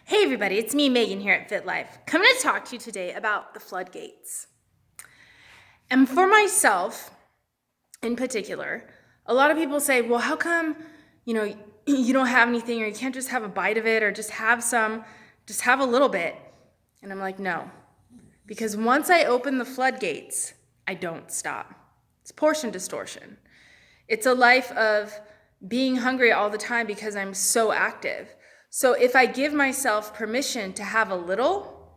Hey everybody, it's me, Megan, here at Fit Life. Coming to talk to you today about the floodgates. And for myself, in particular, a lot of people say, well, how come, you don't have anything, or you can't just have a bite of it, or just have a little bit. And I'm like, no, because once I open the floodgates, I don't stop. It's portion distortion. It's a life of being hungry all the time because I'm so active. So if I give myself permission to have a little,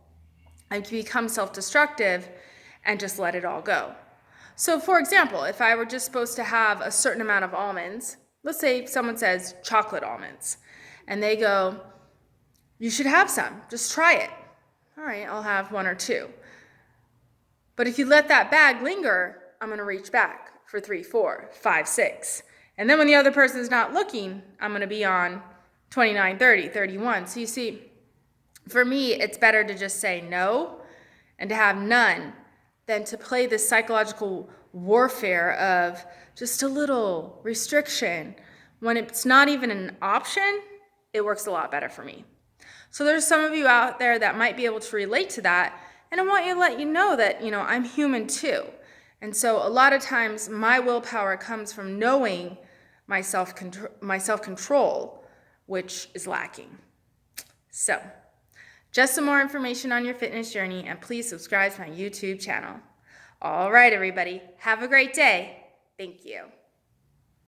I can become self-destructive and just let it all go. So for example, if I were just supposed to have a certain amount of almonds, let's say someone says chocolate almonds, and they go, you should have some, just try it. All right, I'll have one or two. But if you let that bag linger, I'm gonna reach back for 3, 4, 5, 6. And then when the other person's not looking, I'm gonna be on 29, 30, 31. So you see, for me, it's better to just say no and to have none than to play this psychological warfare of just a little restriction. When it's not even an option, it works a lot better for me. So there's some of you out there that might be able to relate to that, and I want to let you know that, I'm human too. And so a lot of times my willpower comes from knowing my self-control, which is lacking. So, just some more information on your fitness journey, and please subscribe to my YouTube channel. All right, everybody, have a great day. Thank you.